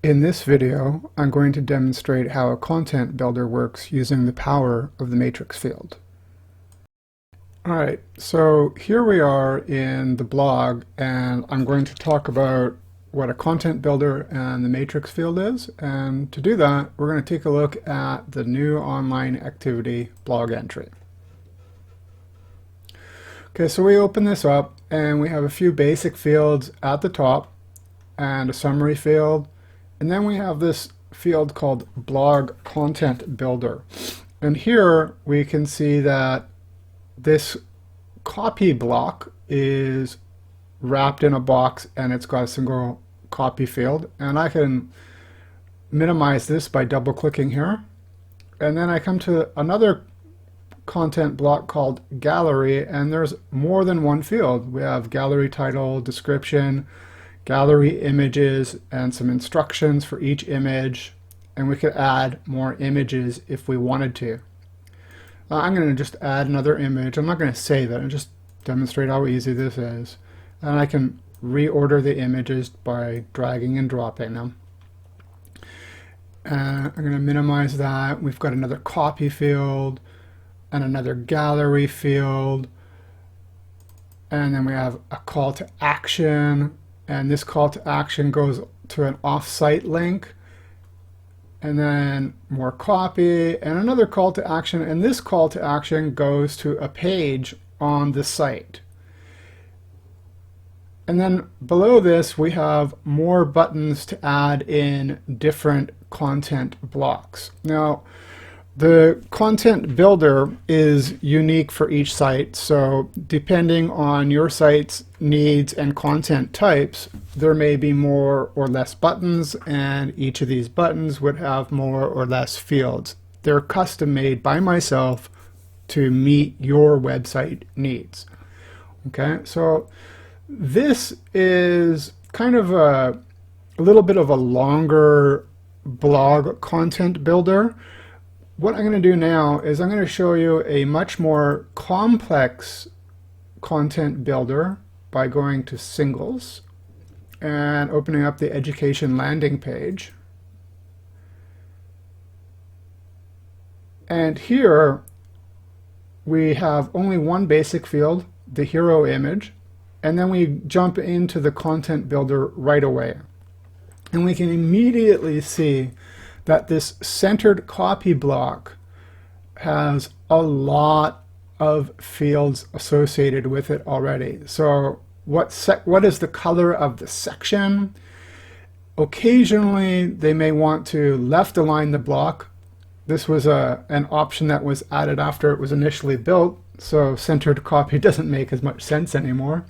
In this video, I'm going to demonstrate how a content builder works using the power of the matrix field. Alright, so here we are in the blog, and I'm going to talk about what a content builder and the matrix field is. And to do that, we're going to take a look at the new online activity blog entry. Okay, so we open this up and we have a few basic fields at the top and a summary field. And then we have this field called Blog Content Builder. And here we can see that this copy block is wrapped in a box and it's got a single copy field. And I can minimize this by double clicking here. And then I come to another content block called Gallery, and there's more than one field. We have gallery title, description, gallery images, and some instructions for each image, and we could add more images if we wanted to. I'm going to just add another image. I'm not going to save it. I'll just demonstrate how easy this is. And I can reorder the images by dragging and dropping them. I'm going to minimize that. We've got another copy field and another gallery field, and then we have a call to action, and this call to action goes to an off-site link, and then more copy and another call to action, and this call to action goes to a page on the site. And then below this we have more buttons to add in different content blocks. Now, the content builder is unique for each site, so depending on your site's needs and content types, there may be more or less buttons, and each of these buttons would have more or less fields. They're custom made by myself to meet your website needs. Okay, so this is kind of a little bit of a longer blog content builder. What I'm going to do now is I'm going to show you a much more complex content builder by going to Singles and opening up the education landing page. And here we have only one basic field, the hero image, and then we jump into the content builder right away. And we can immediately see that this centered copy block has a lot of fields associated with it already. So what is the color of the section? Occasionally they may want to left align the block. This was an option that was added after it was initially built, so centered copy doesn't make as much sense anymore.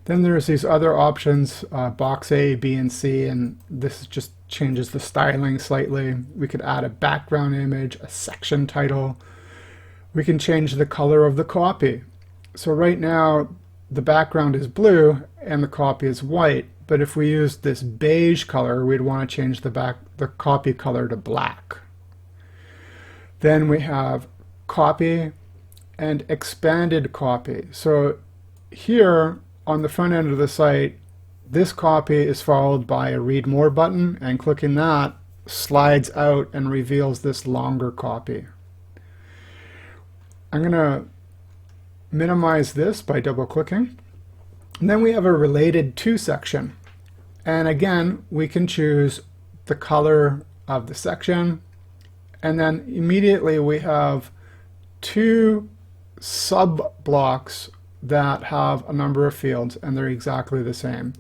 Then there's these other options, box A, B, and C, and this just changes the styling slightly. We could add a background image, a section title. We can change the color of the copy. So right now the background is blue and the copy is white, but if we use this beige color, we'd want to change the copy color to black. Then we have copy and expanded copy. So here on the front end of the site, this copy is followed by a read more button, and clicking that slides out and reveals this longer copy. I'm going to minimize this by double clicking. And then we have a related to section. And again, we can choose the color of the section. And then immediately we have two sub blocks that have a number of fields, and they're exactly the same.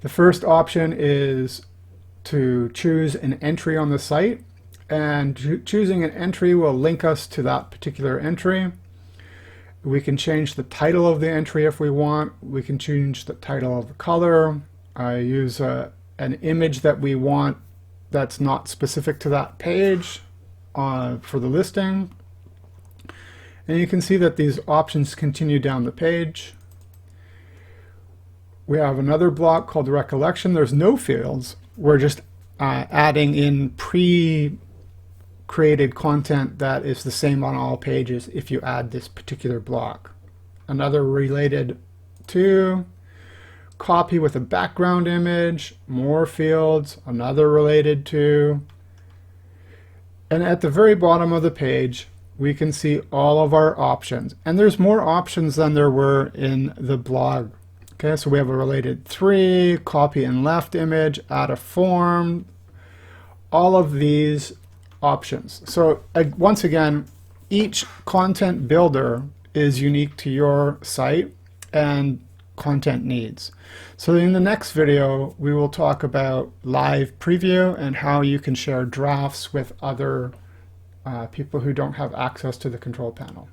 The first option is to choose an entry on the site, and choosing an entry will link us to that particular entry. We can change the title of the entry if we want. We can change the title of the color. I use an image that we want that's not specific to that page for the listing. And you can see that these options continue down the page. We have another block called Recollection. There's no fields. We're just adding in pre-created content that is the same on all pages if you add this particular block. Another related to copy with a background image, more fields, another related to. And at the very bottom of the page, we can see all of our options. And there's more options than there were in the blog. Okay, so we have a related 3, copy and left image, add a form, all of these options. So once again, each content builder is unique to your site and content needs. So in the next video, we will talk about live preview and how you can share drafts with other people who don't have access to the control panel.